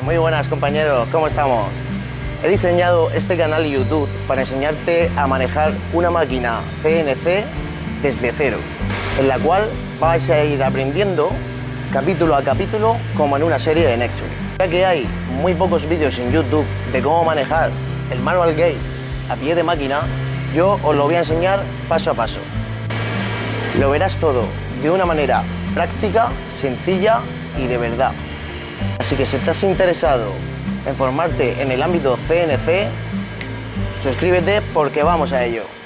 Muy buenas compañeros, ¿cómo estamos? He diseñado este canal YouTube para enseñarte a manejar una máquina CNC desde cero, en la cual vais a ir aprendiendo capítulo a capítulo como en una serie de Netflix. Ya que hay muy pocos vídeos en YouTube de cómo manejar el manual gate a pie de máquina, yo os lo voy a enseñar paso a paso. Lo verás todo de una manera práctica, sencilla y de verdad. Así que si estás interesado en formarte en el ámbito CNC, suscríbete porque vamos a ello.